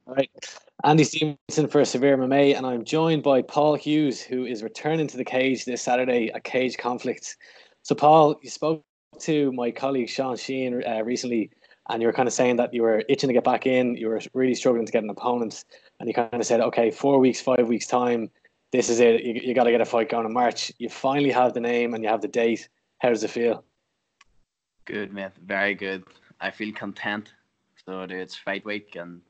All right. Andy Stevenson for Severe MMA, and I'm joined by Paul Hughes, who is returning to the cage this Saturday, a cage conflict. So, Paul, you spoke to my colleague Sean Sheehan recently, and you were kind of saying that you were itching to get back in. You were really struggling to get an opponent, and you kind of said, okay, 4 weeks, 5 weeks time, this is it. You got to get a fight going in March. You finally have the name and you have the date. How does it feel? Good, mate. Very good. I feel content. So it's fight week and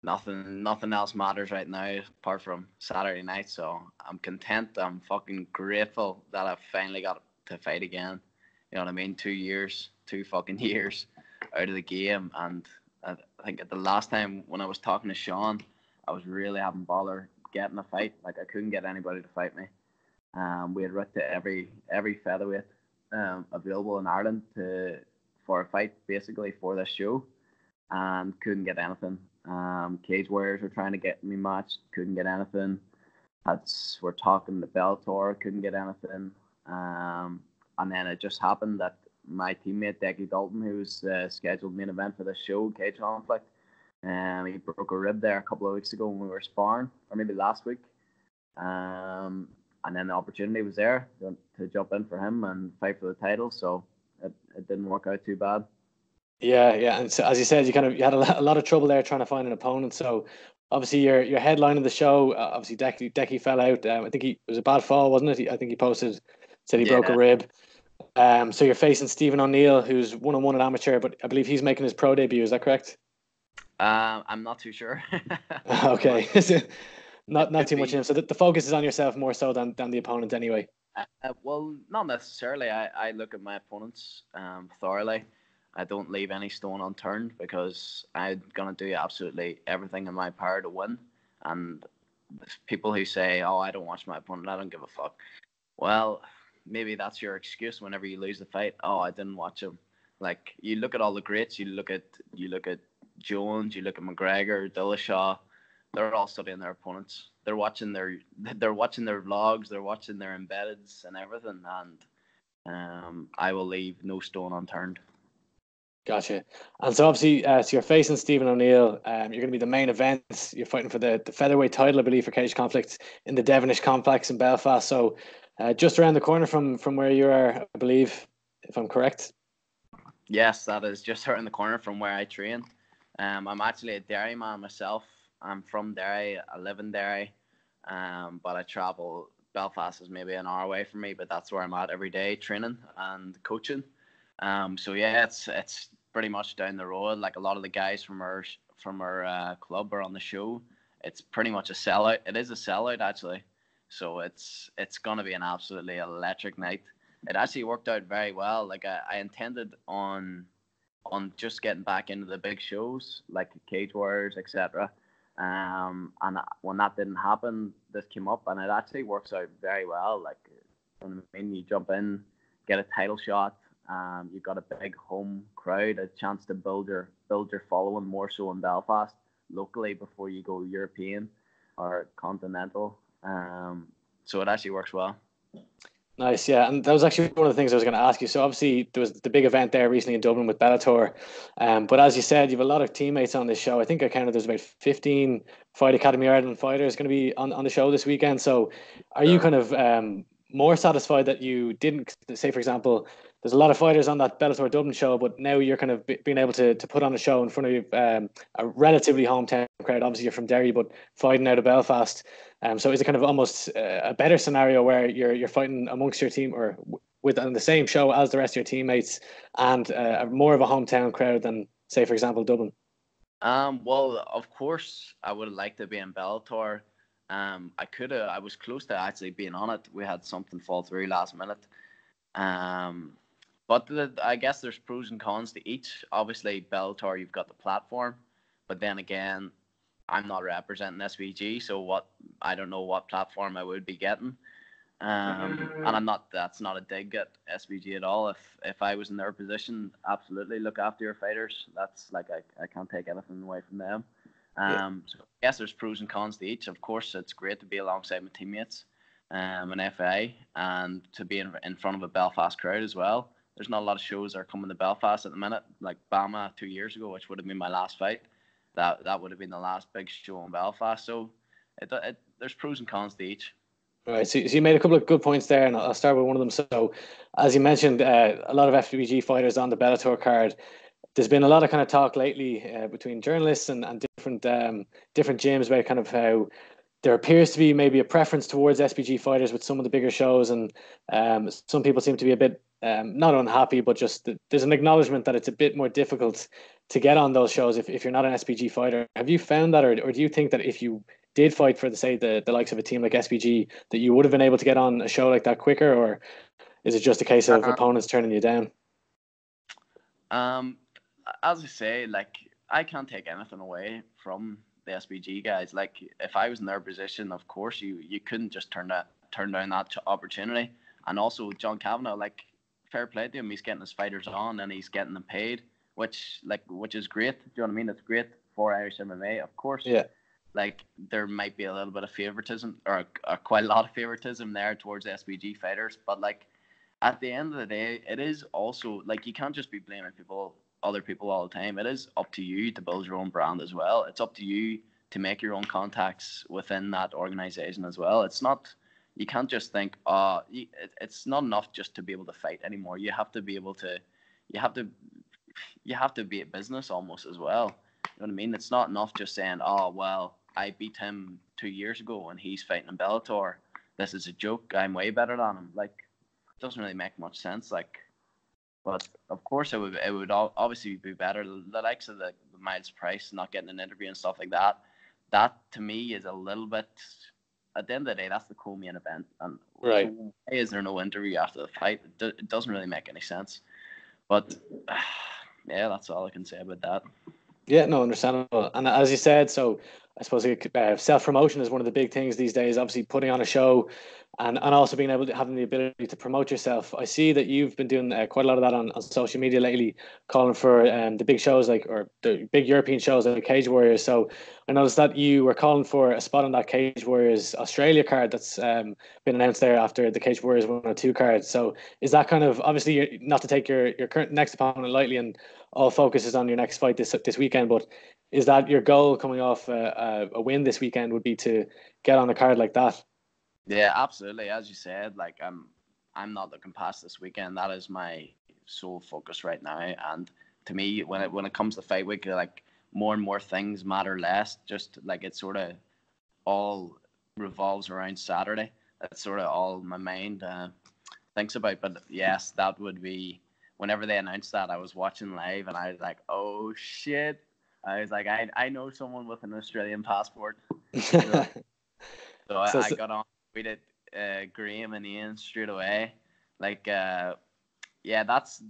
nothing else matters right now apart from Saturday night. So I'm content. I'm fucking grateful that I finally got to fight again. You know what I mean? 2 years, 2 fucking years out of the game. And I think at the last time when I was talking to Sean, I was really having bother getting a fight. Like I couldn't get anybody to fight me. We had looked at every featherweight available in Ireland for a fight basically for this show and couldn't get anything. Cage Warriors were trying to get me matched, couldn't get anything. We're talking to Bellator, couldn't get anything. And then it just happened that my teammate Decky Dalton, who's scheduled main event for this show, Cage Conflict, he broke a rib there a couple of weeks ago when we were sparring, or maybe last week. And then the opportunity was there to jump in for him and fight for the title. So it didn't work out too bad. Yeah, yeah, and so as you said, you had a lot of trouble there trying to find an opponent. So obviously you're headlining the show. Obviously Decky fell out. I think it was a bad fall, wasn't it? I think he posted said he broke a rib. So you're facing Stephen O'Neill, who's 1-1 at amateur, but I believe he's making his pro debut. Is that correct? I'm not too sure. Okay, not too much in him. So the focus is on yourself more so than the opponent, anyway. Well, not necessarily. I look at my opponents thoroughly. I don't leave any stone unturned because I'm gonna do absolutely everything in my power to win. And people who say, "Oh, I don't watch my opponent. I don't give a fuck." Well, maybe that's your excuse whenever you lose the fight. Oh, I didn't watch him. Like you look at all the greats. You look at Jones. You look at McGregor, Dillashaw. They're all studying their opponents. They're watching their vlogs. They're watching their embeddeds and everything. And I will leave no stone unturned. Gotcha. And so obviously, so you're facing Stephen O'Neill. You're going to be the main event. You're fighting for the featherweight title, I believe, for Cage Conflict in the Devonish Complex in Belfast. So just around the corner from where you are, I believe, if I'm correct. Yes, that is just around the corner from where I train. I'm actually a Derry man myself. I'm from Derry. I live in Derry, but I travel. Belfast is maybe an hour away from me, but that's where I'm at every day, training and coaching. So yeah, it's pretty much down the road. Like a lot of the guys from our club are on the show. It's pretty much a sellout. It is a sellout actually. So it's gonna be an absolutely electric night. It actually worked out very well. Like I intended on just getting back into the big shows like Cage Warriors, etc. And when that didn't happen, this came up, and it actually works out very well. Like, I mean, you jump in, get a title shot. You've got a big home crowd, a chance to build your following more so in Belfast locally before you go European or continental. So it actually works well. Nice, yeah, and that was actually one of the things I was going to ask you. So obviously there was the big event there recently in Dublin with Bellator, but as you said, you have a lot of teammates on this show. I think I counted there's about 15 Fight Academy Ireland fighters going to be on the show this weekend. So are you kind of more satisfied that you didn't say, for example, there's a lot of fighters on that Bellator Dublin show, but now you're kind of being able to put on a show in front of a relatively hometown crowd. Obviously you're from Derry, but fighting out of Belfast. So is it kind of almost a better scenario where you're fighting amongst your team or with on the same show as the rest of your teammates and more of a hometown crowd than, say, for example, Dublin? Well, of course, I would like to be in Bellator. I was close to actually being on it. We had something fall through last minute. But I guess there's pros and cons to each. Obviously, Bellator, you've got the platform, but then again, I'm not representing SVG, so I don't know what platform I would be getting. And that's not a dig at SVG at all. If I was in their position, absolutely look after your fighters. That's like I can't take anything away from them. So I guess there's pros and cons to each. Of course, it's great to be alongside my teammates, an FA, and to be in front of a Belfast crowd as well. There's not a lot of shows that are coming to Belfast at the minute, like Bama 2 years ago, which would have been my last fight. that would have been the last big show in Belfast. So there's pros and cons to each. Right, so you made a couple of good points there, and I'll start with one of them. So, as you mentioned, a lot of FBG fighters on the Bellator card. There's been a lot of kind of talk lately between journalists and different gyms about kind of how there appears to be maybe a preference towards SBG fighters with some of the bigger shows, and some people seem to be a bit not unhappy, but just there's an acknowledgement that it's a bit more difficult to get on those shows if you're not an SBG fighter. Have you found that, or do you think that if you did fight for the likes of a team like SBG, that you would have been able to get on a show like that quicker, or is it just a case of opponents turning you down? As I say, like, I can't take anything away from the SBG guys. Like, if I was in their position, of course you couldn't just turn down that opportunity. And also John Kavanagh, like, fair play to him, he's getting his fighters on and he's getting them paid, which is great. Do you know what I mean? It's great for Irish MMA, of course. Yeah. Like, there might be a little bit of favoritism, or quite a lot of favoritism there towards SBG fighters, but like, at the end of the day, it is also like, you can't just be blaming other people all the time. It is up to you to build your own brand as well. It's up to you to make your own contacts within that organization as well. It's not, you can't just think, it's not enough just to be able to fight anymore. You have to be able to, you have to be a business almost as well. You know what I mean? It's not enough just saying, oh, well, I beat him 2 years ago and he's fighting in Bellator. This is a joke. I'm way better than him. Like, it doesn't really make much sense. Like, but of course it would obviously be better. The likes of the Miles Price not getting an interview and stuff like that. That to me is a little bit. At the end of the day, that's the co-main event. And right. So why is there no interview after the fight? It doesn't really make any sense. But yeah, that's all I can say about that. Yeah, no, understandable. And as you said, so I suppose self-promotion is one of the big things these days, obviously putting on a show and also being able to having the ability to promote yourself. I see that you've been doing quite a lot of that on social media lately, calling for the big shows or the big European shows like Cage Warriors. So I noticed that you were calling for a spot on that Cage Warriors Australia card that's been announced there after the Cage Warriors 102 card. So is that kind of, obviously not to take your current next opponent lightly, and all focus is on your next fight this weekend, but is that your goal coming off a win this weekend, would be to get on a card like that? Yeah, absolutely. As you said, like, I'm not looking past this weekend. That is my sole focus right now. And to me, when it comes to fight week, like, more and more things matter less. Just like, it sort of all revolves around Saturday. That's sort of all my mind thinks about. But yes, that would be, whenever they announced that, I was watching live and I was like, oh shit. I was like, I know someone with an Australian passport. So I got on, tweeted Graham and Ian straight away. Like, yeah, that's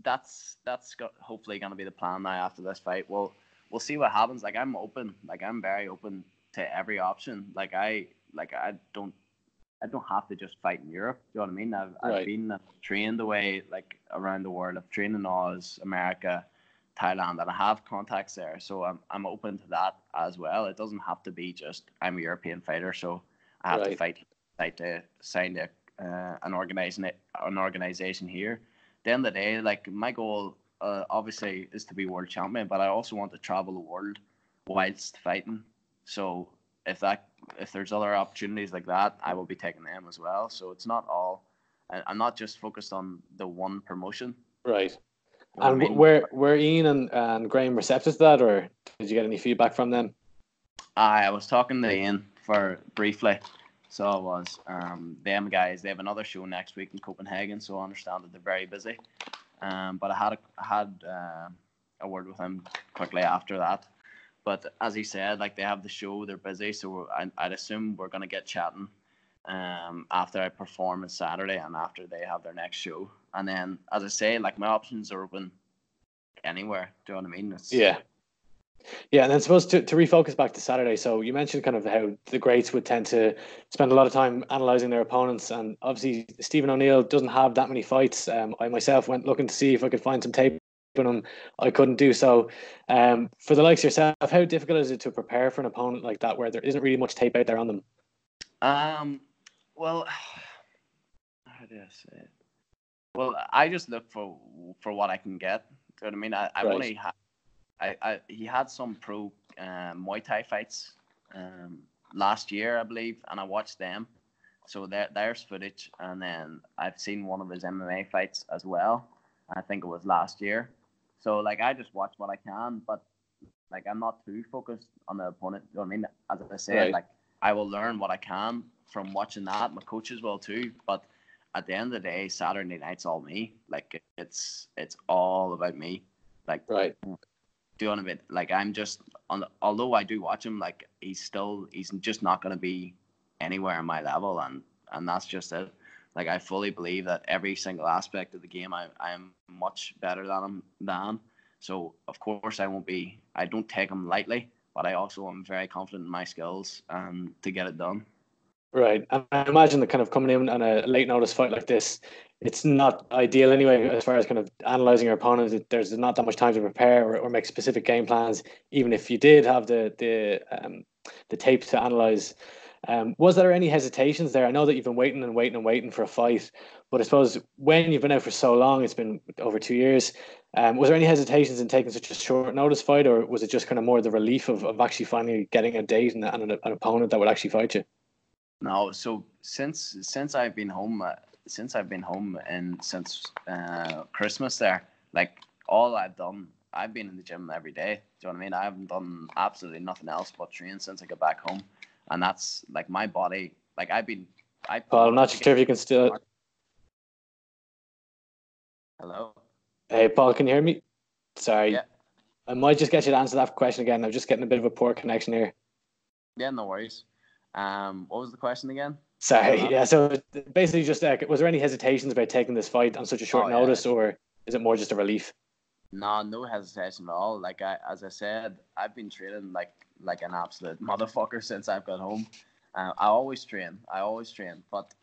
hopefully going to be the plan now after this fight. We'll see what happens. Like, I'm open. Like, I'm very open to every option. Like, I don't have to just fight in Europe. Do you know what I mean? I've been trained away, like, around the world. I've trained in Oz, America, Thailand, and I have contacts there. So I'm open to that as well. It doesn't have to be just I'm a European fighter, so I have to fight to sign an organization here. At the end of the day, like, my goal obviously is to be world champion, but I also want to travel the world whilst fighting. So if there's other opportunities like that, I will be taking them as well. So it's not all. I'm not just focused on the one promotion. Right. And were Ian and Graham receptive to that, or did you get any feedback from them? I was talking to Ian briefly. So I was. Them guys, they have another show next week in Copenhagen, so I understand that they're very busy. But I had a word with him quickly after that. But as he said, like, they have the show, they're busy, so I'd assume we're gonna get chatting after I perform on Saturday and after they have their next show. And then, as I say, like, my options are open anywhere. Do you know what I mean? Yeah, and then suppose to refocus back to Saturday. So you mentioned kind of how the greats would tend to spend a lot of time analysing their opponents, and obviously Stephen O'Neill doesn't have that many fights. I myself went looking to see if I could find some tape on him. I couldn't do so. For the likes of yourself, how difficult is it to prepare for an opponent like that where there isn't really much tape out there on them? Well, how do I say it? Well, I just look for what I can get. Do you know what I mean? I've only had he had some pro Muay Thai fights last year, I believe, and I watched them. So there's footage, and then I've seen one of his MMA fights as well. I think it was last year. So like I just watch what I can, but like I'm not too focused on the opponent. You know what I mean? As I said, Right. like I will learn what I can from watching that. My coaches will too. But at the end of the day, Saturday night's all me. Like it's all about me. Like Right. doing a bit. Like I'm just although I do watch him, like he's just not going to be anywhere on my level, and that's just it. Like I fully believe that every single aspect of the game, I am much better than him. So of course I don't take him lightly, but I also am very confident in my skills to get it done. Right. And I imagine that kind of coming in on a late notice fight like this, it's not ideal anyway, as far as kind of analyzing your opponent. There's not that much time to prepare or make specific game plans, even if you did have the tape to analyze. Was there any hesitations there? I know that you've been waiting and waiting and waiting for a fight, but I suppose when you've been out for so long, it's been over 2 years. Was there any hesitations in taking such a short notice fight, or was it just kind of more the relief of actually finally getting a date and an opponent that would actually fight you? No, so since I've been home, and since Christmas there, like all I've been in the gym every day. Do you know what I mean? I haven't done absolutely nothing else but train since I got back home, and that's like my body. Like I Paul, I'm wanted not to sure if you can still. Hello. Hey, Paul, can you hear me? Sorry, Yeah, I might just get you to answer that question again. I'm just getting a bit of a poor connection here. yeah, no worries. What was the question again? Start Sorry. off. Yeah. So basically, just was there any hesitations about taking this fight on such a short Oh yeah, notice, or is it more just a relief? no hesitation at all. Like as I said, I've been training like an absolute motherfucker since I've got home. I always train. But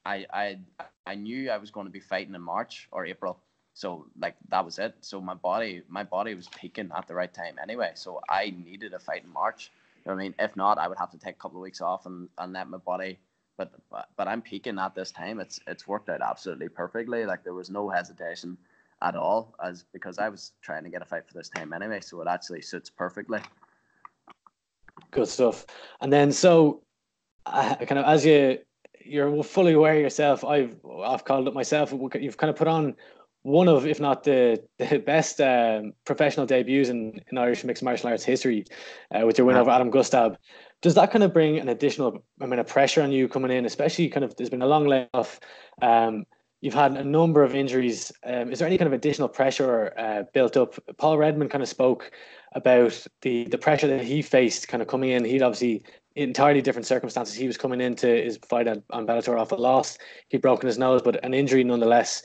I I I knew I was going to be fighting in March or April, so like that was it. So my body was peaking at the right time anyway. So I needed a fight in March. You know what I mean? If not, I would have to take a couple of weeks off and let my body. But I'm peaking at this time. It's worked out absolutely perfectly. Like there was no hesitation at all, as because I was trying to get a fight for this time anyway. So it actually suits perfectly. Good stuff. And then so kind of as you're fully aware yourself, I've called it myself. You've kind of put on one of, if not the best professional debuts in Irish mixed martial arts history, with your win over Adam Gustav. Does that kind of bring an additional, a pressure on you coming in, especially kind of there's been a long layoff. You've had a number of injuries. Is there any kind of additional pressure built up? Paul Redmond kind of spoke about the pressure that he faced kind of coming in. He'd obviously entirely different circumstances. He was coming into his fight on Bellator off a loss. He'd broken his nose, but an injury nonetheless.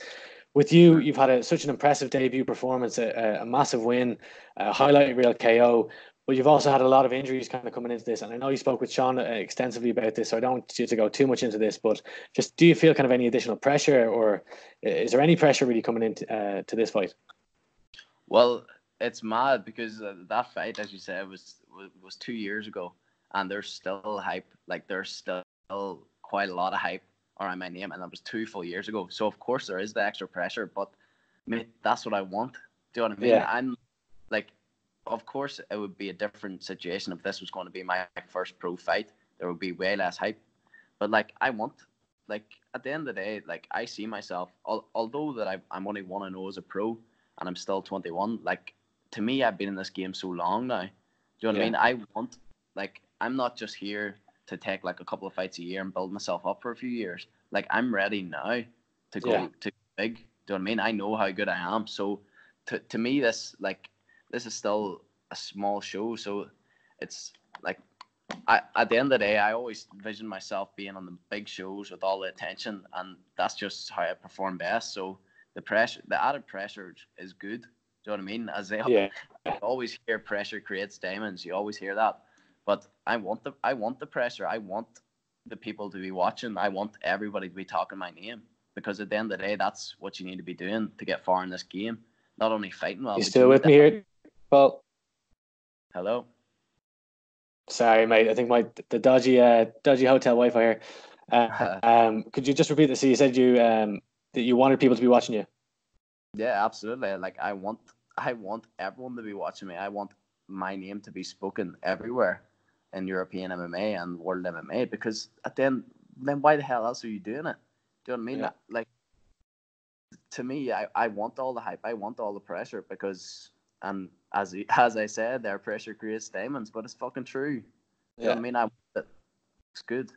With you, you've had such an impressive debut performance, a massive win, a highlight reel KO, but you've also had a lot of injuries kind of coming into this. And I know you spoke with Sean extensively about this, so I don't want you to go too much into this, but just do you feel kind of any additional pressure, or is there any pressure really coming into to this fight? Well, it's mad because that fight, as you said, was 2 years ago, and there's still hype. Like there's still quite a lot of hype around my name, and that was 2 full years ago. So of course there is the extra pressure, but I mean that's what I want. Do you know what I mean? Yeah. I'm like, of course it would be a different situation if this was going to be my first pro fight. There would be way less hype, but like I want, like at the end of the day, like I see myself, although that I'm only 1-0 as a pro, and I'm still 21. Like to me, I've been in this game so long now. Do you know what I mean? I want, like, I'm not just here to take like a couple of fights a year and build myself up for a few years. Like I'm ready now to go to big. Do you know what I mean? I know how good I am. So to me, this is still a small show. So it's like at the end of the day, I always vision myself being on the big shows with all the attention, and that's just how I perform best. So the added pressure is good. Do you know what I mean? As they always hear, pressure creates diamonds. You always hear that, but I want the pressure. I want the people to be watching. I want everybody to be talking my name, because at the end of the day, that's what you need to be doing to get far in this game. Not only fighting well. You still with me here, Paul? Hello. Sorry, mate. I think the dodgy hotel Wi-Fi here. Could you just repeat this? So you said that you wanted people to be watching you. Yeah, absolutely. Like I want I want everyone to be watching me. I want my name to be spoken everywhere in European MMA and world MMA, because then why the hell else are you doing it? Do you know what I mean? Yeah. Like, to me, I want all the hype. I want all the pressure because, and as I said, their pressure creates diamonds, but it's fucking true. Do you know what I mean? I want it. It's good.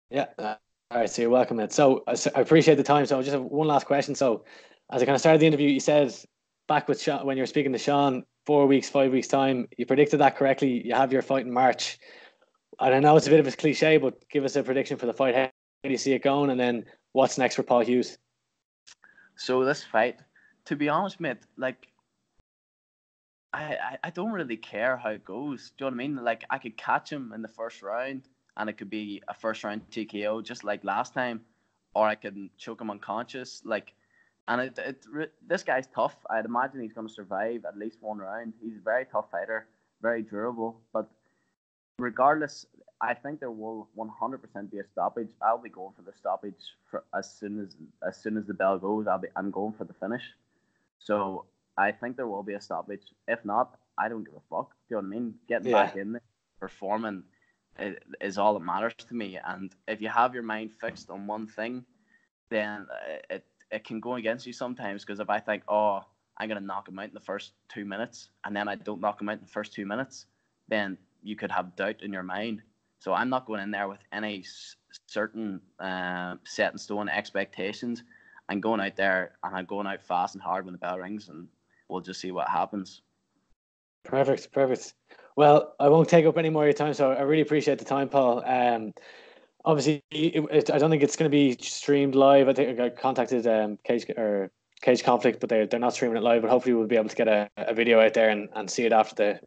Yeah. All right. So you're welcome, mate. So I appreciate the time. So I just have one last question. So as I kind of started the interview, you said back with Sean, when you were speaking to Sean, 4 weeks, 5 weeks time, you predicted that correctly. You have your fight in March. And I know it's a bit of a cliche, but give us a prediction for the fight. How do you see it going? And then what's next for Paul Hughes? So this fight, to be honest, mate, like I don't really care how it goes. Do you know what I mean? Like, I could catch him in the first round, and it could be a first round TKO just like last time, or I could choke him unconscious. Like, and this guy's tough. I'd imagine he's going to survive at least one round. He's a very tough fighter, very durable. But regardless, I think there will 100% be a stoppage. I'll be going for the stoppage for as soon as the bell goes. I'm going for the finish. So I think there will be a stoppage. If not, I don't give a fuck. Do you know what I mean? Getting back in there, performing is all that matters to me. And if you have your mind fixed on one thing, then it can go against you sometimes. Because if I think, oh, I'm going to knock him out in the first 2 minutes, and then I don't knock him out in the first 2 minutes, then you could have doubt in your mind. So I'm not going in there with any certain set in stone expectations. I'm going out there, and I'm going out fast and hard when the bell rings, and we'll just see what happens. Perfect. Well, I won't take up any more of your time, so I really appreciate the time, Paul. Obviously, I don't think it's going to be streamed live. I think I contacted Cage Conflict, but they're not streaming it live. But hopefully, we'll be able to get a video out there and see it after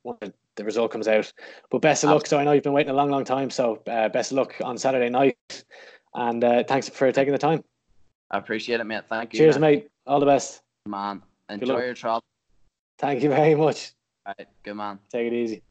the result comes out. But best of luck. So I know you've been waiting a long time. So best of luck on Saturday night, and thanks for taking the time. I appreciate it, mate. Thank you. Cheers, mate. All the best. Man, enjoy your travel. Thank you very much. All right, good man. Take it easy.